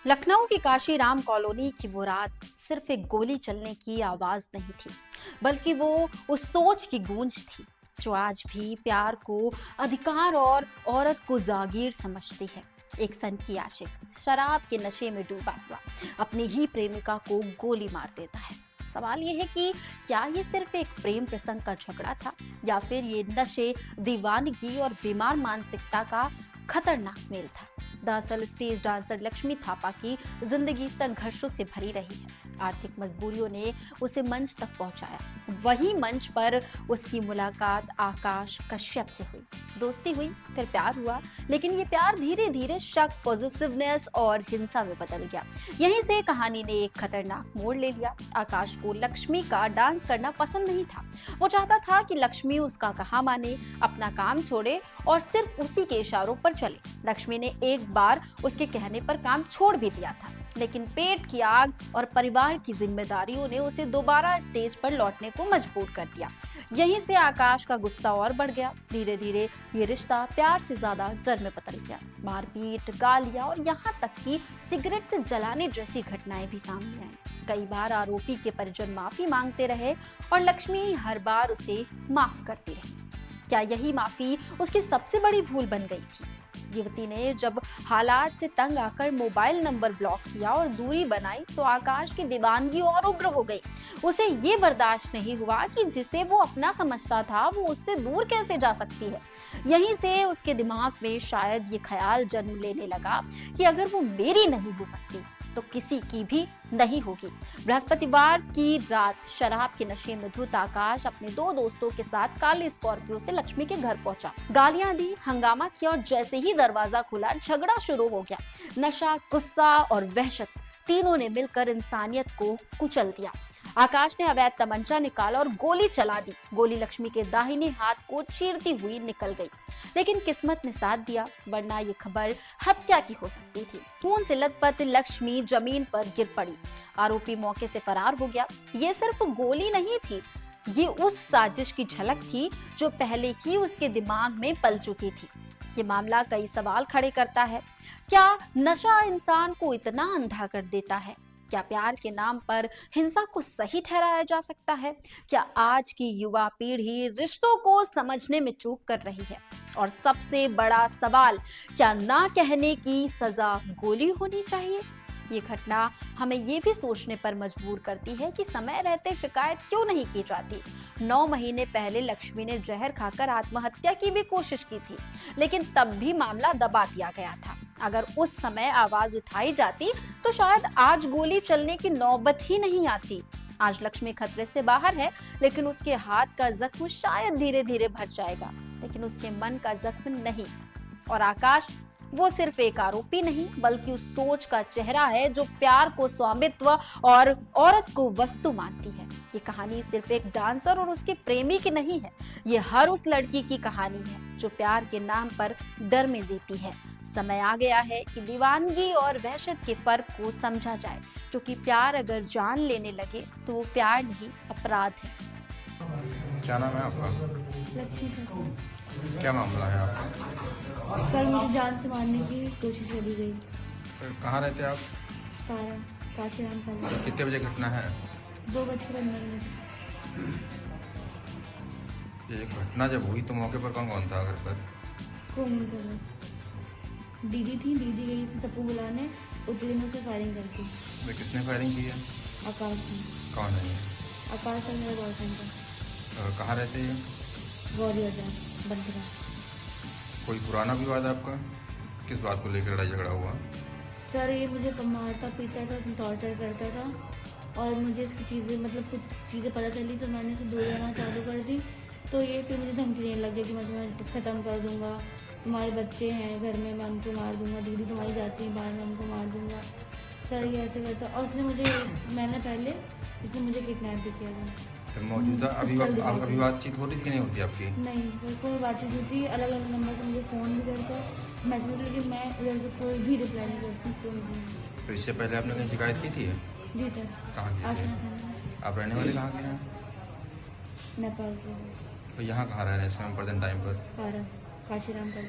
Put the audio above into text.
लखनऊ की काशीराम कॉलोनी की वो रात सिर्फ एक गोली चलने की आवाज नहीं थी, बल्कि वो उस सोच की गूंज थी जो आज भी प्यार को अधिकार और औरत को जागीर समझती है। एक सनकी आशिक शराब के नशे में डूबा हुआ अपनी ही प्रेमिका को गोली मार देता है। सवाल ये है कि क्या ये सिर्फ एक प्रेम प्रसंग का झगड़ा था, या फिर ये नशे, दीवानगी और बीमार मानसिकता का खतरनाक मेल था। दरअसल स्टेज डांसर लक्ष्मी थापा की जिंदगी संघर्षों से भरी रही है। आर्थिक मजबूरियों ने उसे मंच तक पहुंचाया। वही मंच पर उसकी मुलाकात आकाश कश्यप से हुई। दोस्ती हुई, फिर प्यार हुआ, लेकिन ये प्यार धीरे धीरे शक, पॉजिटिवनेस और हिंसा में बदल गया। यहीं से कहानी ने एक खतरनाक मोड़ ले लिया। आकाश को लक्ष्मी का डांस करना पसंद नहीं था। वो चाहता था कि लक्ष्मी उसका कहा माने, अपना काम छोड़े और सिर्फ उसी के इशारों पर चले। लक्ष्मी ने एक बार उसके कहने पर काम छोड़ भी दिया था, लेकिन पेट की आग और परिवार की जिम्मेदारियों ने उसे दोबारा स्टेज पर लौटने को मजबूर कर दिया। यहीं से आकाश का गुस्सा और बढ़ गया। धीरे धीरे ये रिश्ता प्यार से ज्यादा डर में बदल गया। मारपीट, गालियां और यहाँ तक कि सिगरेट से जलाने जैसी घटनाएं भी सामने आई। कई बार आरोपी के परिजन माफी मांगते रहे और लक्ष्मी हर बार उसे माफ करती रही। क्या यही माफी उसकी सबसे बड़ी भूल बन गई थी? युवती ने जब हालात से तंग आकर मोबाइल नंबर ब्लॉक किया और दूरी बनाई तो आकाश की दीवानगी और उग्र हो गई। उसे ये बर्दाश्त नहीं हुआ कि जिसे वो अपना समझता था वो उससे दूर कैसे जा सकती है। यहीं से उसके दिमाग में शायद ये ख्याल जन्म लेने लगा कि अगर वो मेरी नहीं हो सकती तो किसी की भी नहीं होगी। बृहस्पतिवार की रात शराब के नशे में धुत आकाश अपने दो दोस्तों के साथ काले स्कॉर्पियो से लक्ष्मी के घर पहुंचा। गालियां दी, हंगामा किया और जैसे ही दरवाजा खुला झगड़ा शुरू हो गया। नशा, गुस्सा और वहशत तीनों ने मिलकर इंसानियत को कुचल दिया। आकाश ने अवैध तमंचा निकाला और गोली चला दी। गोली लक्ष्मी के दाहिने हाथ को चीरती हुई निकल गई, लेकिन किस्मत ने साथ दिया, वरना ये खबर हत्या की हो सकती थी। खून से लथपथ लक्ष्मी जमीन पर गिर पड़ी। आरोपी मौके से फरार हो गया। ये सिर्फ गोली नहीं थी, ये उस साजिश की झलक थी जो पहले ही उसके दिमाग में पल चुकी थी। ये मामला कई सवाल खड़े करता है। क्या नशा इंसान को इतना अंधा कर देता है? क्या प्यार के नाम पर हिंसा को सही ठहराया जा सकता है? क्या आज की युवा पीढ़ी रिश्तों को समझने में चूक कर रही है? और सबसे बड़ा सवाल, क्या ना कहने की सजा गोली होनी चाहिए? ये घटना हमें ये भी सोचने पर मजबूर करती है कि समय रहते शिकायत क्यों नहीं की जाती। 9 महीने पहले लक्ष्मी ने जहर खाकर आत्महत्या की भी कोशिश की थी, लेकिन तब भी मामला दबा दिया गया था। अगर उस समय आवाज उठाई जाती तो शायद आज गोली चलने की नौबत ही नहीं आती। आज लक्ष्मी खतरे से बाहर है, लेकिन उसके हाथ का जख्म शायद धीरे धीरे भर जाएगा, लेकिन उसके मन का जख्म नहीं। और आकाश, वो सिर्फ एक आरोपी नहीं, बल्कि उस सोच का चेहरा है जो प्यार को स्वामित्व और औरत को वस्तु मानती है। ये कहानी सिर्फ एक डांसर और उसके प्रेमी की नहीं है, ये हर उस लड़की की कहानी है जो प्यार के नाम पर डर में जीती है। समय आ गया है कि दीवानगी और वहशत के फर्क को समझा जाए, क्योंकि प्यार अगर जान लेने लगे तो वो प्यार नहीं, अपराध है। क्या नाम है आपका? लक्ष्मी। क्या मामला है आपका? कल मुझे जान से मारने की कोशिश करी गई। कहाँ रहते आप? कारा काशीराम का। कितने बजे घटना है? 2:15। ये घटना जब हुई तो मौके पर कौन कौन था घर पर? कौन नहीं कर रहा? दीदी थी, दीदी गई थी सबको बुलाने, उतने दिनों से फायरिंग करती। ये किसने फायरिंग की है? आकाश ने। कौन है ये? आकाश और मेरा बॉयफ्रेंड था। कहाँ रहते हैं? गौरी बाजार, बंटरा। कोई पुराना विवाद है आपका? किस बात को लेकर लड़ाई झगड़ा हुआ? सर ये मुझे मारता पीटा था, टॉर्चर करता था, और मुझे इसकी चीज़ें मतलब कुछ चीज़ें पता चली तो मैंने इसे दूर रहना चालू कर दी। तो ये फिर मुझे धमकी देने लग गया कि मैं तुम्हें ख़त्म कर दूंगा, तुम्हारे बच्चे हैं घर में, मैं उनको मार दूंगा, दीदी तुम्हारी जाती है बाहर, मैं उनको मार दूंगा। सर ये ऐसे करता, और उसने मुझे मैंने पहले इसने मुझे किडनैप भी किया था। तो मौजूदा अभी बातचीत हो रही थी कि नहीं होती आपकी? नहीं सर, कोई बातचीत होती, अलग अलग नंबर से मुझे फ़ोन भी करता है, मैसेज, लेकिन मैं इधर से कोई भी रिप्लाई नहीं करती, कोई भी। तो इससे पहले आपने कहीं शिकायत की थी? जी सर। कहाँ की आशना थी? थाना। आप रहने वाले कहाँ के हैं? नेपाल के। तो यहाँ कहाँ रह रहे हैं इस समय प्रेजेंट टाइम पर? कारा काशीराम का।